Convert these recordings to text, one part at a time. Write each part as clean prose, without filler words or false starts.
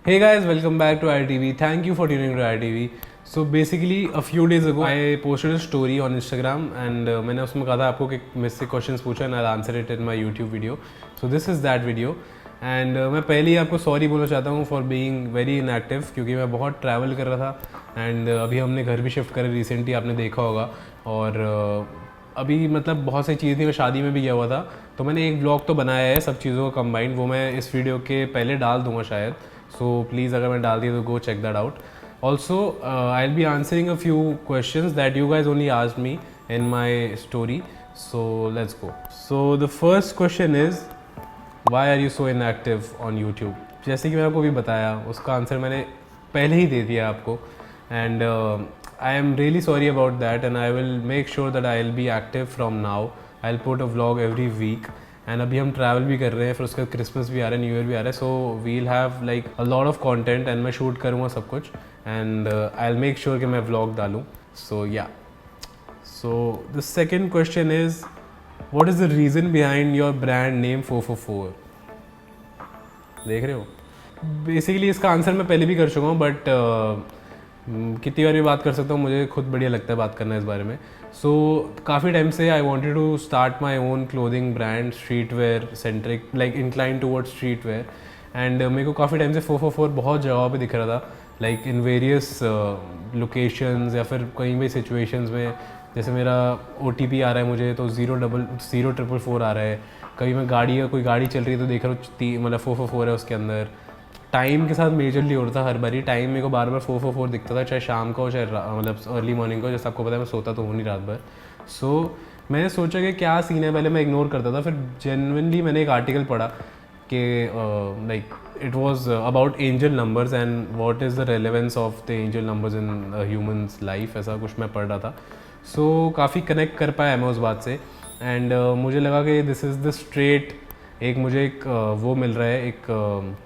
Hey guys, welcome back to ITV. Thank you for tuning to ITV. So basically, a few days ago, I posted a story on Instagram and मैंने उसमें कहा था आपको कि मुझसे questions पूछा and I'll answer it in my YouTube video. So this is that video. And मैं पहले ही आपको सॉरी बोलना चाहता हूँ फॉर बीइंग वेरी इनएक्टिव, क्योंकि मैं बहुत ट्रैवल कर रहा था एंड अभी हमने घर भी शिफ्ट करे रिसेंटली, आपने देखा होगा. और अभी मतलब बहुत सी चीज़ थी, मैं शादी में भी गया हुआ था, तो मैंने एक ब्लॉग तो बनाया है सब चीज़ों का कंबाइंड, वो मैं इस वीडियो के पहले डाल दूंगा शायद. सो प्लीज़ अगर मैं डाल दिया तो go check that out. Also, I'll be answering a few questions that you guys only asked me in my story. So let's go. So the first question is, why are you so inactive on YouTube? जैसे कि मैंने आपको भी बताया, उसका answer मैंने पहले ही दे दिया आपको. And I am really sorry about that, and I will make sure that I'll be active from now. I'll put a vlog every week. And अभी हम ट्रैवल भी कर रहे हैं, फिर उसका क्रिसमस भी आ रहा है, न्यू ईयर भी आ रहा है. So we'll have like a lot of content and मैं शूट करूँगा सब कुछ and I will make sure कि मैं व्लॉग डालूँ. So yeah, so the second question is, what is the reason behind your brand name 444? देख रहे हो, बेसिकली इसका आंसर मैं पहले भी कर चुका हूँ, बट कितनी बार भी बात कर सकता हूँ, मुझे खुद बढ़िया लगता है बात करना इस बारे में. सो काफ़ी टाइम से I wanted to start my own clothing brand, streetwear centric, like incline towards streetwear. And मेरे को काफ़ी टाइम से 444 बहुत जगहों पे दिख रहा था, लाइक इन वेरियस लोकेशंस या फिर कहीं भी सिचुएशंस में. जैसे मेरा OTP आ रहा है मुझे तो 00044 आ रहा है. कभी मैं कोई गाड़ी चल रही है तो देख रहा हूँ मतलब 444 है उसके अंदर. टाइम के साथ मेजरली हो रहा था हर बारी, टाइम मेरे को बार बार 444 दिखता था, चाहे शाम को चाहे मतलब अर्ली मॉर्निंग को. जैसे आपको पता है मैं सोता तो हूँ नहीं रात भर. सो मैंने सोचा कि क्या सीन है, पहले मैं इग्नोर करता था, फिर जेन्युइनली मैंने एक आर्टिकल पढ़ा कि like it was about angel numbers and what is the relevance of the angel numbers in humans life, ऐसा कुछ मैं पढ़ रहा था. सो काफ़ी कनेक्ट कर पाया मैं उस बात से. एंड मुझे लगा कि दिस इज़ द स्ट्रेट, मुझे एक वो मिल रहा है, एक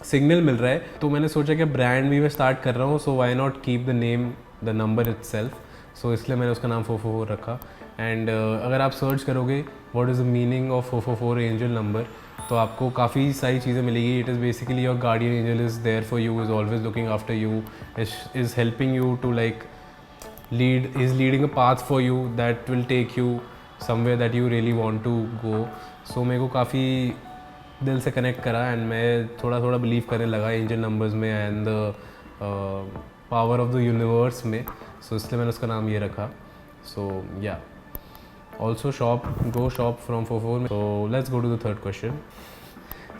सिग्नल मिल रहा है. तो मैंने सोचा कि ब्रांड भी मैं स्टार्ट कर रहा हूँ, so why not keep the name the number itself. So इसलिए मैंने उसका नाम 444 रखा. एंड अगर आप सर्च करोगे what is the meaning of 444 angel number, तो आपको काफ़ी सारी चीज़ें मिलेगी. It is basically your guardian angel is there for you, is always looking after you, is helping you to like leading a path for you that will take you somewhere that you really want to go. So मेरे को काफ़ी दिल से connect करा and मैं थोड़ा थोड़ा believe करने लगा एंजल नंबर्स में and the power of the universe में. सो इसलिए मैंने उसका नाम ये रखा. So yeah, also go shop from 444. So let's go to the third question.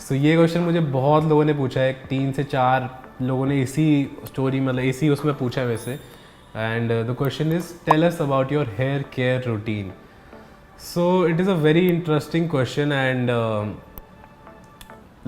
So ये क्वेश्चन मुझे बहुत लोगों ने पूछा है, 3 से 4 लोगों ने इसी स्टोरी मतलब इसी उसमें पूछा है वैसे. And the question is, tell us about your hair care routine. So it is a very interesting question and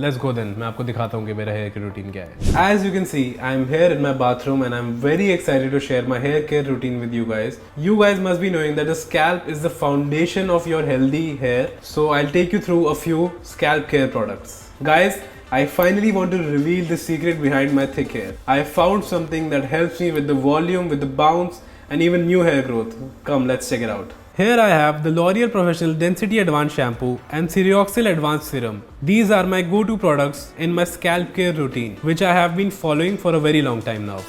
let's go then. मैं आपको दिखाता हूँ कि मेरा hair care routine क्या है. As you can see, I am here in my bathroom and I am very excited to share my hair care routine with you guys. You guys must be knowing that the scalp is the foundation of your healthy hair. So I'll take you through a few scalp care products. Guys, I finally want to reveal the secret behind my thick hair. I found something that helps me with the volume, with the bounce, and even new hair growth. Come, let's check it out. Here I have the L'Oreal Professional Density Advanced Shampoo and Serioxyl Advanced Serum. These are my go-to products in my scalp care routine, which I have been following for a very long time now.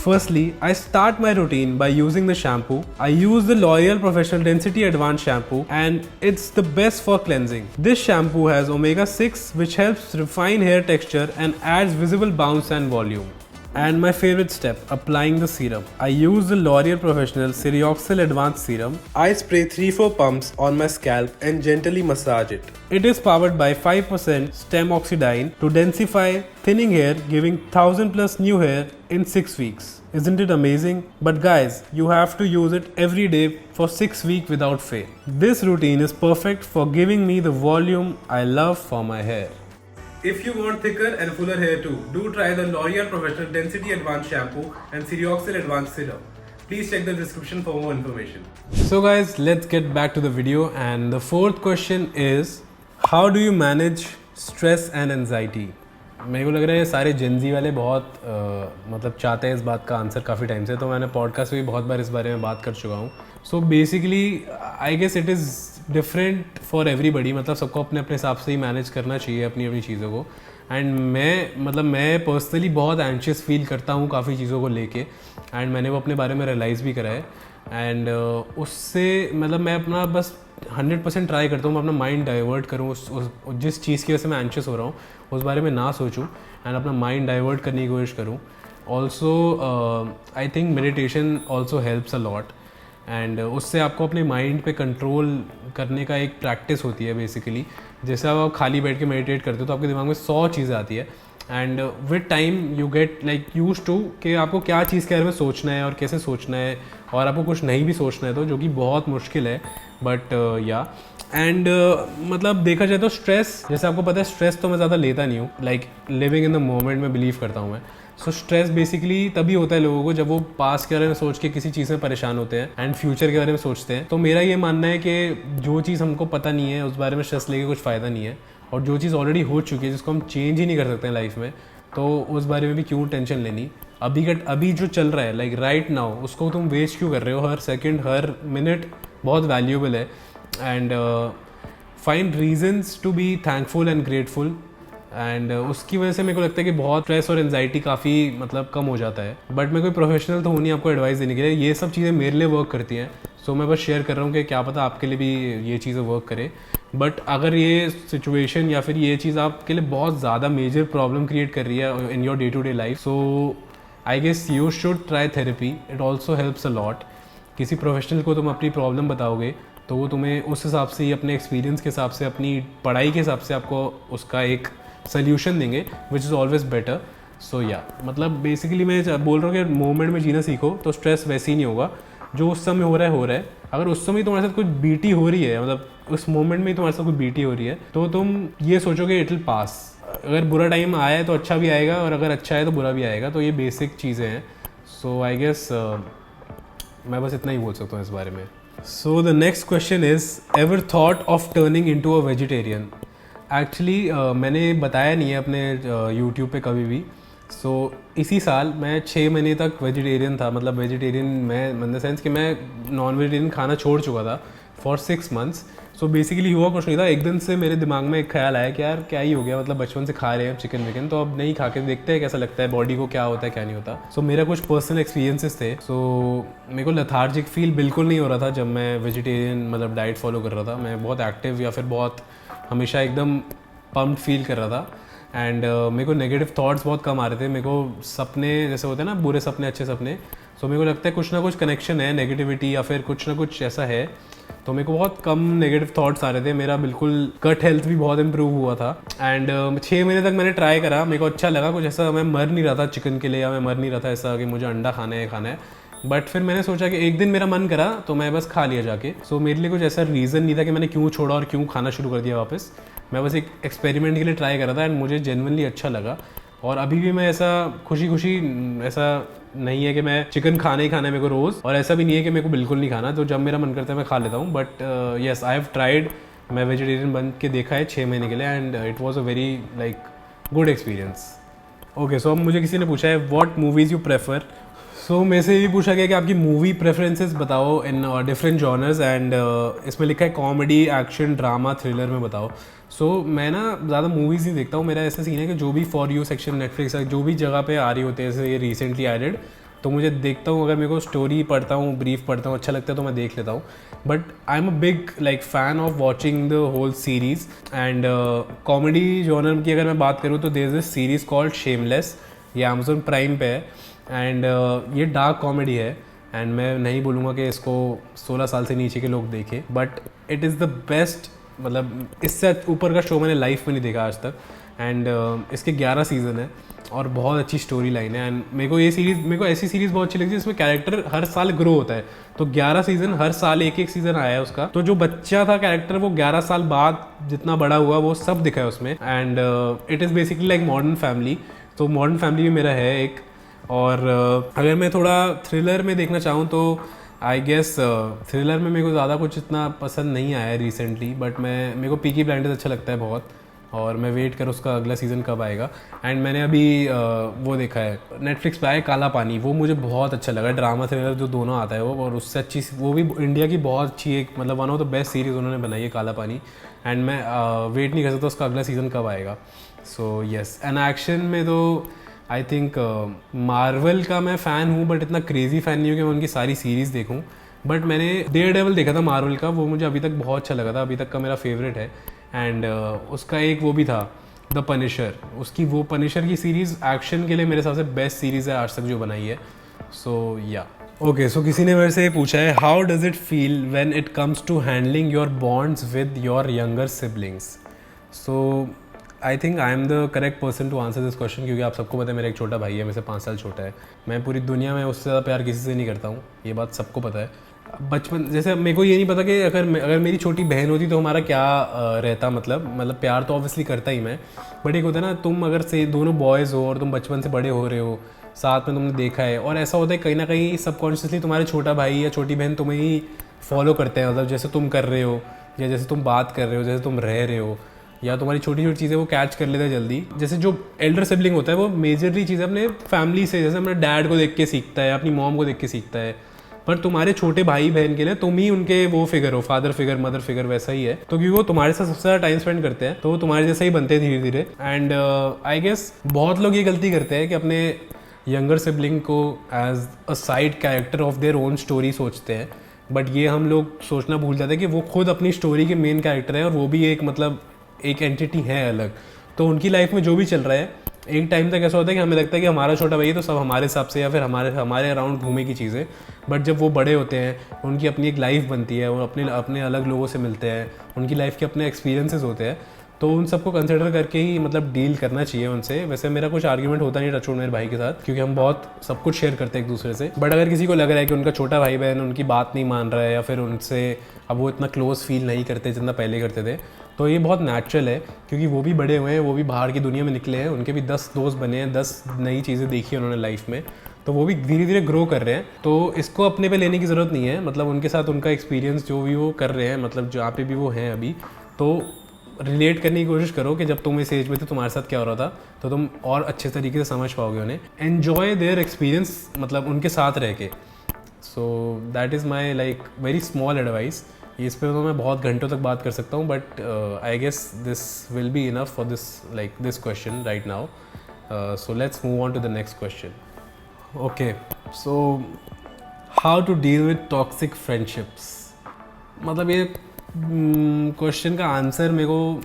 Firstly, I start my routine by using the shampoo. I use the L'Oreal Professional Density Advanced Shampoo and it's the best for cleansing. This shampoo has omega-6 which helps refine hair texture and adds visible bounce and volume. And my favorite step, applying the serum. I use the L'Oreal Professional Serioxyl Advanced Serum. I spray 3-4 pumps on my scalp and gently massage it. It is powered by 5% stem oxidine to densify, thinning hair, giving 1000 plus new hair in 6 weeks. Isn't it amazing? But guys, you have to use it every day for 6 weeks without fail. This routine is perfect for giving me the volume I love for my hair. If you want thicker and fuller hair too, do try the L'Oreal Professional Density Advanced Shampoo and Serioxyl Advanced Serum. Please check the description for more information. So guys, let's get back to the video, and the fourth question is, how do you manage stress and anxiety? मेरे को लग रहा है सारे Gen Z वाले बहुत मतलब चाहते हैं इस बात का आंसर काफ़ी टाइम से, तो मैंने पॉडकास्ट में भी बहुत बार इस बारे में बात कर चुका हूँ. So basically I guess it is different for everybody, मतलब सबको अपने अपने हिसाब से ही मैनेज करना चाहिए अपनी अपनी चीज़ों को। एंड मैं पर्सनली बहुत एंशियस फील करता हूँ काफ़ी चीज़ों को लेके, एंड मैंने वो अपने बारे में रियलाइज़ भी करा है। एंड उससे मतलब मैं अपना बस 100% ट्राई करता हूँ मैं अपना माइंड डाइवर्ट करूँ उस जिस चीज़ की वजह से मैं एंशियस हो रहा हूँ उस बारे में ना सोचूँ, एंड अपना माइंड डाइवर्ट करने की कोशिश करूँ। Also I think meditation also helps a lot, and उससे आपको अपने माइंड पे कंट्रोल करने का एक प्रैक्टिस होती है बेसिकली। जैसे आप खाली बैठ के मेडिटेट करते हो तो आपके दिमाग में 100 चीज़ें आती है, and with time you get like use to कि आपको क्या चीज़ के बारे में सोचना है और कैसे सोचना है, और आपको कुछ नहीं भी सोचना है तो, जो कि बहुत मुश्किल है, बट या एंड मतलब देखा जाए तो स्ट्रेस, जैसे आपको पता है स्ट्रेस तो मैं ज़्यादा लेता नहीं हूँ, like living in the moment में बिलीव करता हूँ मैं। सो स्ट्रेस बेसिकली तभी होता है लोगों को जब वो पास्ट के बारे में सोच के किसी चीज़ में परेशान होते हैं एंड फ्यूचर के बारे में सोचते हैं। तो मेरा ये मानना है कि जो चीज़ हमको पता नहीं है उस बारे में स्ट्रेस लेके कुछ फ़ायदा नहीं है, और जो चीज़ ऑलरेडी हो चुकी है जिसको हम चेंज ही नहीं कर सकते हैं लाइफ में, तो उस बारे में भी क्यों टेंशन लेनी। अभी जो चल रहा है लाइक राइट नाउ, उसको तुम वेस्ट क्यों कर रहे हो? हर सेकेंड हर मिनट बहुत वैल्यूएबल है, and find reasons to be thankful and grateful. And उसकी वजह से मेरे को लगता है कि बहुत स्ट्रेस और एंजाइटी काफ़ी मतलब कम हो जाता है। बट मैं कोई प्रोफेशनल तो हूँ नहीं आपको एडवाइस देने के लिए, ये सब चीज़ें मेरे लिए वर्क करती हैं। सो मैं बस शेयर कर रहा हूँ कि क्या पता आपके लिए भी ये चीज़ें वर्क करे। बट अगर ये सिचुएशन या फिर ये चीज़ आपके लिए बहुत ज़्यादा मेजर प्रॉब्लम क्रिएट कर रही है in your day to day life, so I guess you should try therapy, it also helps a lot. किसी प्रोफेशनल को तुम अपनी प्रॉब्लम बताओगे तो वो तुम्हें उस हिसाब से ही अपने एक्सपीरियंस के हिसाब से अपनी पढ़ाई के हिसाब से आपको उसका एक सोल्यूशन देंगे, विच इज़ ऑलवेज बेटर। सो या मतलब बेसिकली मैं बोल रहा हूँ कि मोमेंट में जीना सीखो तो स्ट्रेस वैसे ही नहीं होगा। जो उस समय हो रहा है अगर उस समय तुम्हारे साथ कुछ बीटी हो रही है, मतलब उस मोमेंट में तुम्हारे साथ कुछ बीटी हो रही है, तो तुम ये सोचोगे इट विल पास। अगर बुरा टाइम आया है तो अच्छा भी आएगा, और अगर अच्छा है तो बुरा भी आएगा। तो ये बेसिक चीज़ें हैं। सो आई गेस मैं बस इतना ही बोल सकता हूँ इस बारे में। So the next question is ever thought of turning into a vegetarian? Actually मैंने बताया नहीं है अपने यूट्यूब पे कभी भी। सो इसी साल मैं 6 महीने तक वेजिटेरियन था, मतलब वेजिटेरियन मैं इन द सेंस कि मैं नॉन वेजिटेरियन खाना छोड़ चुका था फॉर 6 मंथ्स। सो बेसिकली हुआ कुछ नहीं था, एक दिन से मेरे दिमाग में एक ख्याल आया कि यार क्या ही हो गया, मतलब बचपन से खा रहे हैं चिकन विकन, तो अब नहीं खा के देखते हैं कैसा लगता है, बॉडी को क्या होता है क्या नहीं होता। सो मेरा कुछ पर्सनल एक्सपीरियंसेस थे। सो मेरे को लथार्जिक फील बिल्कुल नहीं हो रहा था जब मैं वेजिटेरियन मतलब डाइट फॉलो कर रहा था। मैं बहुत एक्टिव या फिर बहुत हमेशा एकदम पम्प्ड फील कर रहा था, एंड मेरे को नेगेटिव थॉट्स बहुत कम आ रहे थे। मेरे को सपने जैसे होते हैं ना, बुरे सपने अच्छे सपने, सो मेरे को लगता है कुछ ना कुछ कनेक्शन है नेगेटिविटी या फिर कुछ ना कुछ ऐसा है। तो मेरे को बहुत कम नेगेटिव थॉट्स आ रहे थे, मेरा बिल्कुल गट हेल्थ भी बहुत इंप्रूव हुआ था। एंड 6 महीने तक मैंने ट्राई करा, मेरे को अच्छा लगा। कुछ ऐसा मैं मर नहीं रहा था चिकन के लिए, या मैं मर नहीं रहा था ऐसा कि मुझे अंडा खाना है। बट फिर मैंने सोचा कि एक दिन मेरा मन करा तो मैं बस खा लिया जाके। सो मेरे लिए कुछ ऐसा रीज़न नहीं था कि मैंने क्यों छोड़ा और क्यों खाना शुरू कर दिया वापस। मैं बस एक एक्सपेरिमेंट के लिए ट्राई कर रहा था, एंड मुझे जेन्युइनली अच्छा लगा। और अभी भी मैं ऐसा खुशी ऐसा नहीं है कि मैं चिकन खाना ही खाना है मेरे को रोज़, और ऐसा भी नहीं है कि मेरे को बिल्कुल नहीं खाना। तो जब मेरा मन करता है मैं खा लेता हूँ। But yes, I have tried, मैं वेजिटेरियन बन के देखा है 6 महीने के लिए, and it was a very like good experience. Okay, so अब मुझे किसी ने पूछा है what movies you prefer. So मेरे से ये पूछा गया कि आपकी मूवी प्रेफरेंसेस बताओ इन डिफरेंट जॉनर्स, एंड इसमें लिखा है कॉमेडी, एक्शन, ड्रामा, थ्रिलर में बताओ। सो मैं ना ज़्यादा मूवीज़ नहीं देखता हूँ। मेरा ऐसा सीन है कि जो भी फॉर यू सेक्शन नेटफ्लिक्स जो भी जगह पे आ रही होती है, जैसे ये रिसेंटली एडेड, तो मुझे देखता हूँ। अगर मेरे को स्टोरी पढ़ता हूँ, ब्रीफ पढ़ता हूँ, अच्छा लगता है तो मैं देख लेता हूँ। But I am a big like fan of watching the whole series. And comedy genre की अगर मैं बात करूँ तो there is a series called Shameless, ये अमेजोन प्राइम पे है। एंड ये डार्क कॉमेडी है, एंड मैं नहीं बोलूँगा कि इसको 16 साल से नीचे के लोग देखें, but it is the best. मतलब इससे ऊपर का शो मैंने लाइफ में नहीं देखा आज तक। एंड इसके 11 सीज़न है और बहुत अच्छी स्टोरी लाइन है। एंड मेरे को ऐसी सीरीज़ बहुत अच्छी लगती है जिसमें कैरेक्टर हर साल ग्रो होता है। तो 11 सीज़न, हर साल एक एक सीज़न आया है उसका। तो जो बच्चा था कैरेक्टर, वो 11 साल बाद जितना बड़ा हुआ वो सब दिखा है उसमें। And it is basically like modern family. तो मॉडर्न फैमिली भी मेरा है एक। और अगर मैं थोड़ा थ्रिलर में देखना चाहूँ तो आई गेस थ्रिलर में मेरे को ज़्यादा कुछ इतना पसंद नहीं आया रिसेंटली, बट मेरे को पीकी ब्लाइंडर्स अच्छा लगता है बहुत। और मैं वेट कर उसका अगला सीज़न कब आएगा। एंड मैंने अभी वो देखा है नेटफ्लिक्स पे आया काला पानी, वो मुझे बहुत अच्छा लगा, ड्रामा थ्रिलर जो दोनों आता है वो, और उससे अच्छी वो भी इंडिया की बहुत अच्छी एक मतलब one of the best series उन्होंने बनाई है काला पानी। एंड मैं वेट नहीं कर सकता उसका अगला सीज़न कब आएगा। सो येस, एंड एक्शन में तो आई थिंक मार्वल का मैं फ़ैन हूँ, बट इतना क्रेज़ी फ़ैन नहीं हूँ कि मैं उनकी सारी सीरीज़ देखूँ। बट मैंने डेयरडेविल देखा था मार्वल का, वो मुझे अभी तक बहुत अच्छा लगा था, अभी तक का मेरा फेवरेट है। एंड उसका एक वो भी था द पनिशर, उसकी वो पनिशर की सीरीज़ एक्शन के लिए मेरे हिसाब से बेस्ट सीरीज़ है आज तक जो बनाई है। सो या ओके, सो किसी ने मेरे से पूछा है how does it feel when it comes to handling your bonds with your younger siblings. So I think I am the correct person to answer this question, क्योंकि आप सबको पता है मेरा एक छोटा भाई है, मेरे से 5 साल छोटा है। मैं पूरी दुनिया में उससे ज़्यादा प्यार किसी से नहीं करता हूँ, ये बात सबको पता है। बचपन जैसे मेरे को ये नहीं पता कि अगर मेरी छोटी बहन होती तो हमारा क्या रहता, मतलब प्यार तो ऑब्वियसली करता ही मैं, बट एक होता है ना तुम अगर से दोनों बॉयज़ हो और तुम बचपन से बड़े हो रहे हो, साथ में तुमने देखा है, और ऐसा होता है कहीं ना कहीं सबकॉन्शियसली तुम्हारे छोटा भाई या छोटी बहन तुम्हें ही फॉलो करते हैं, मतलब जैसे तुम कर रहे हो या जैसे तुम बात कर रहे हो, जैसे तुम रह रहे हो, या तुम्हारी छोटी छोटी चीज़ें वो कैच कर लेते हैं जल्दी। जैसे जो एल्डर सिबलिंग होता है वो मेजरली चीज़ें अपने फैमिली से, जैसे अपने डैड को देख के सीखता है, अपनी मॉम को देख के सीखता है, पर तुम्हारे छोटे भाई बहन के लिए तुम ही उनके वो फिगर हो, फादर फिगर मदर फिगर वैसा ही है, तो क्योंकि वो तुम्हारे साथ सबसे ज़्यादा टाइम स्पेंड करते हैं तो वो तुम्हारे जैसा ही बनते हैं धीरे धीरे। एंड आई गेस बहुत लोग ये गलती करते हैं कि अपने यंगर सिबलिंग को as a side character of their own story सोचते हैं, बट ये हम लोग सोचना भूल जाते हैं कि वो खुद अपनी स्टोरी के मेन कैरेक्टर है और वो भी एक मतलब एक एंटिटी है अलग। तो उनकी लाइफ में जो भी चल रहा है एक टाइम तक ऐसा होता है कि हमें लगता है कि हमारा छोटा भाई है तो सब हमारे हिसाब से या फिर हमारे अराउंड घूमे की चीज़ें, बट जब वो बड़े होते हैं उनकी अपनी एक लाइफ बनती है, वो अपने अलग लोगों से मिलते हैं, उनकी लाइफ के अपने एक्सपीरियंसेस होते हैं, तो उन सबको कंसिडर करके ही मतलब डील करना चाहिए उनसे। वैसे मेरा कुछ आर्ग्यूमेंट होता नहीं टचवुड मेरे भाई के साथ, क्योंकि हम बहुत सब कुछ शेयर करते हैं एक दूसरे से, बट अगर किसी को लग रहा है कि उनका छोटा भाई बहन उनकी बात नहीं मान रहा है या फिर उनसे अब वो इतना क्लोज फील नहीं करते जितना पहले करते थे, तो ये बहुत नेचुरल है, क्योंकि वो भी बड़े हुए हैं, वो भी बाहर की दुनिया में निकले हैं, उनके भी 10 दोस्त बने हैं, 10 नई चीज़ें देखी हैं उन्होंने लाइफ में, तो वो भी धीरे धीरे ग्रो कर रहे हैं। तो इसको अपने पे लेने की ज़रूरत नहीं है, मतलब उनके साथ उनका एक्सपीरियंस जो भी वो कर रहे हैं, मतलब जहाँ पे भी वो हैं अभी, तो रिलेट करने की कोशिश करो कि जब तुम इस एज में थे तुम्हारे साथ क्या हो रहा था, तो तुम और अच्छे तरीके से समझ पाओगे उन्हें। एन्जॉय देयर एक्सपीरियंस, मतलब उनके साथ रह के। So that is my like very small advice. इस पे तो मैं बहुत घंटों तक बात कर सकता हूँ, but I guess this will be enough for this question right now. So let's move on to the next question. Okay, so how to deal with toxic friendships. मतलब ये क्वेश्चन का आंसर मेरे को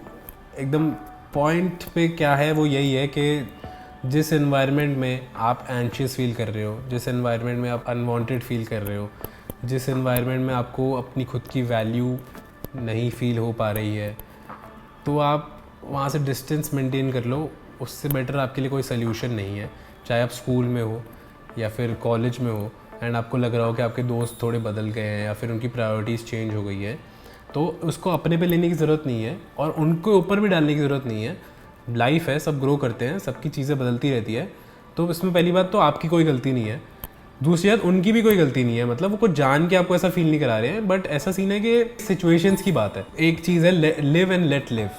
एकदम पॉइंट पे क्या है वो यही है कि जिस एनवायरनमेंट में आप एंशियस फील कर रहे हो, जिस एनवायरनमेंट में आप अनवांटेड फील कर रहे हो, जिस एनवायरनमेंट में आपको अपनी खुद की वैल्यू नहीं फील हो पा रही है, तो आप वहाँ से डिस्टेंस मेंटेन कर लो। उससे बेटर आपके लिए कोई सल्यूशन नहीं है। चाहे आप स्कूल में हो या फिर कॉलेज में हो एंड आपको लग रहा हो कि आपके दोस्त थोड़े बदल गए हैं या फिर उनकी प्रायोरिटीज़ चेंज हो गई है, तो उसको अपने पे लेने की ज़रूरत नहीं है और उनके ऊपर भी डालने की ज़रूरत नहीं है। लाइफ है, सब ग्रो करते हैं, सबकी चीज़ें बदलती रहती है, तो इसमें पहली बात तो आपकी कोई गलती नहीं है, दूसरी बात उनकी भी कोई गलती नहीं है। मतलब वो कुछ जान के आपको ऐसा फील नहीं करा रहे हैं, बट ऐसा सीन है कि सिचुएशंस की बात है। एक चीज़ है लिव एंड लेट लिव,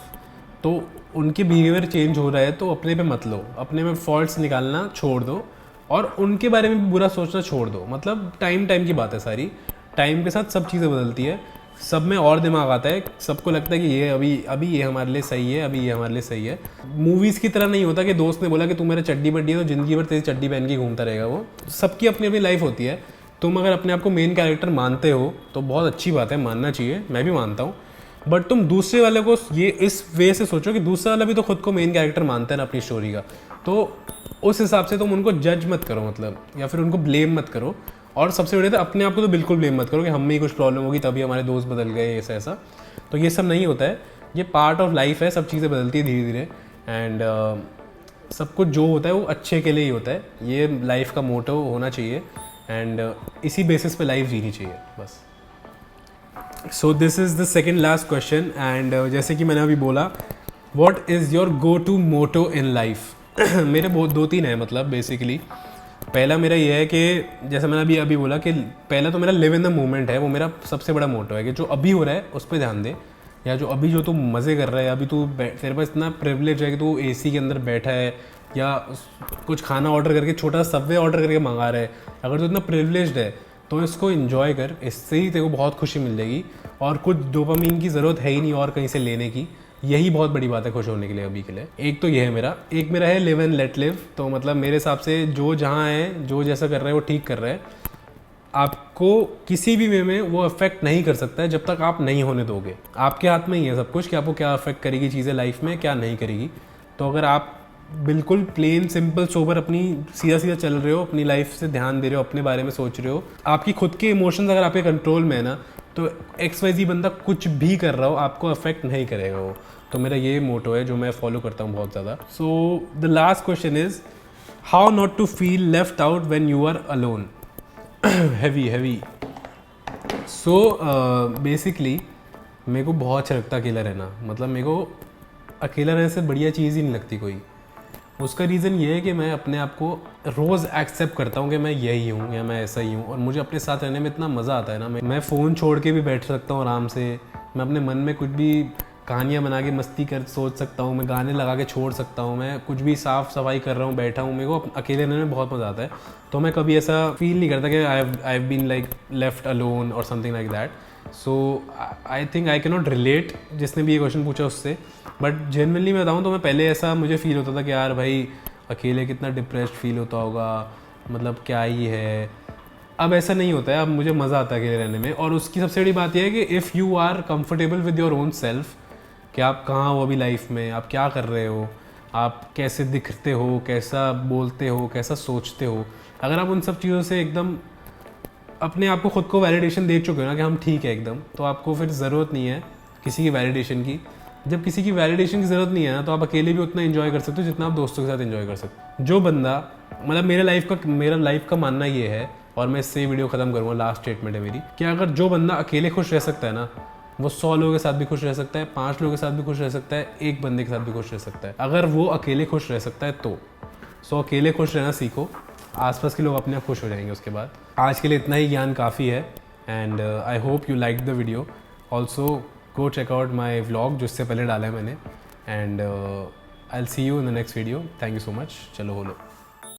तो उनके बिहेवियर चेंज हो रहा है तो अपने पे मत लो, अपने में फॉल्ट्स निकालना छोड़ दो और उनके बारे में भी बुरा सोचना छोड़ दो। मतलब टाइम की बात है सारी, टाइम के साथ सब चीज़ें बदलती है, सब में और दिमाग आता है, सबको लगता है कि ये अभी ये हमारे लिए सही है, अभी ये हमारे लिए सही है। मूवीज़ की तरह नहीं होता कि दोस्त ने बोला कि तू मेरा चड्डी बड्डी है तो ज़िंदगी भर तेरी चड्डी पहन के घूमता रहेगा। वो सबकी अपनी अपनी लाइफ होती है। तुम अगर अपने आप को मेन कैरेक्टर मानते हो तो बहुत अच्छी बात है, मानना चाहिए, मैं भी मानता हूँ, बट तुम दूसरे वाले को ये इस वे से सोचो कि दूसरा वाला भी तो खुद को मेन कैरेक्टर मानता है ना अपनी स्टोरी का, तो उस हिसाब से तुम उनको जज मत करो, मतलब या फिर उनको ब्लेम मत करो। और सबसे बड़े तो अपने आप को तो बिल्कुल ब्लेम मत करो कि हम में ही कुछ प्रॉब्लम होगी तभी हमारे दोस्त बदल गए, ऐसा। तो ये सब नहीं होता है, ये पार्ट ऑफ लाइफ है, सब चीज़ें बदलती है धीरे धीरे एंड सब कुछ जो होता है वो अच्छे के लिए ही होता है। ये लाइफ का मोटो होना चाहिए एंड इसी बेसिस पे लाइफ जीनी चाहिए बस। So this is the second last question and जैसे कि मैंने अभी बोला, what is your go to motto in life. मेरे बहुत 2-3 हैं, मतलब बेसिकली पहला मेरा ये है कि जैसे मैंने अभी बोला कि पहला तो मेरा लिव इन द मोमेंट है, वो मेरा सबसे बड़ा मोटो है कि जो अभी हो रहा है उस पर ध्यान दे। या जो अभी जो तू मज़े कर रहा है, अभी तू तेरे पास इतना प्रिविलेज है कि तू एसी के अंदर बैठा है या कुछ खाना ऑर्डर करके, छोटा सबवे ऑर्डर करके मंगा रहा है, अगर तू इतना प्रिविलेज्ड है तो इसको इन्जॉय कर, इससे ही तेरे को बहुत खुशी मिल जाएगी और कुछ डोपामीन की ज़रूरत है ही नहीं और कहीं से लेने की। यही बहुत बड़ी बात है खुश होने के लिए अभी के लिए। एक तो ये है मेरा, एक मेरा है लिव एंड लेट लिव। तो मतलब मेरे हिसाब से जो जहाँ है, जो जैसा कर रहा है वो ठीक कर रहा है। आपको किसी भी वे में वो अफेक्ट नहीं कर सकता है जब तक आप नहीं होने दोगे। आपके हाथ में ही है सब कुछ कि आपको क्या अफेक्ट करेगी चीज़ें लाइफ में, क्या नहीं करेगी। तो अगर आप बिल्कुल प्लेन सिंपल सोबर अपनी सीधा सीधा चल रहे हो, अपनी लाइफ से ध्यान दे रहे हो, अपने बारे में सोच रहे हो, आपकी खुद के इमोशंस अगर आपके कंट्रोल में है ना, तो XYZ बंदा कुछ भी कर रहा हो आपको अफेक्ट नहीं करेगा वो। तो मेरा ये मोटो है जो मैं फॉलो करता हूँ बहुत ज़्यादा। So the last question is how not to feel left out when you are alone. Heavy. So basically मेरे को बहुत अच्छा लगता है अकेला रहना। मतलब मेरे को अकेला रहने से बढ़िया चीज़ ही नहीं लगती कोई। उसका रीज़न ये है कि मैं अपने आप को रोज़ एक्सेप्ट करता हूँ कि मैं यही हूँ या मैं ऐसा ही हूँ, और मुझे अपने साथ रहने में इतना मज़ा आता है ना। मैं फ़ोन छोड़ के भी बैठ सकता हूँ आराम से, मैं अपने मन में कुछ भी कहानियाँ बना के मस्ती कर सोच सकता हूँ, मैं गाने लगा के छोड़ सकता हूँ, मैं कुछ भी साफ़ सफाई कर रहा हूँ, बैठा हूँ, मेरे को अकेले रहने में बहुत मज़ा आता है। तो मैं कभी ऐसा फील नहीं करता कि I have been like left alone और something like that. So I think I can not relate जिसने भी ये क्वेश्चन पूछा उससे, बट जेनरली मैं बताऊँ तो मैं पहले ऐसा मुझे फील होता था कि यार भाई अकेले कितना डिप्रेस्ड फील होता होगा, मतलब क्या ही है। अब ऐसा नहीं होता है, अब मुझे मज़ा आता है अकेले रहने में। और उसकी सबसे बड़ी बात यह है कि if you are comfortable with your own self, कि आप कहाँ हो अभी लाइफ में, आप क्या कर रहे हो, आप कैसे दिखते हो, कैसा बोलते हो, कैसा सोचते हो, अगर आप उन सब चीज़ों से एकदम अपने आप को खुद को वैलिडेशन दे चुके हो ना कि हम ठीक है एकदम, तो आपको फिर ज़रूरत नहीं है किसी की वैलिडेशन की। जब किसी की वैलिडेशन की ज़रूरत नहीं है ना, तो आप अकेले भी उतना एंजॉय कर सकते हो जितना आप दोस्तों के साथ एंजॉय कर सकते हो। जो बंदा, मतलब मेरा लाइफ का मानना ये है, और मैं इससे वीडियो ख़त्म करूँगा, लास्ट स्टेटमेंट है मेरी, कि अगर जो बंदा अकेले खुश रह सकता है ना, वो 100 लोगों के साथ भी खुश रह सकता है, 5 लोगों के साथ भी खुश रह सकता है, एक बंदे के साथ भी खुश रह सकता है। अगर वो अकेले खुश रह सकता है तो अकेले खुश रहना सीखो, आसपास के लोग अपने आप खुश हो जाएंगे उसके बाद। आज के लिए इतना ही ज्ञान काफ़ी है, and I hope you like the video. Also go check out my vlog जो इससे पहले डाला है मैंने, and I will see you in the next video. Thank you so much. चलो बोलो।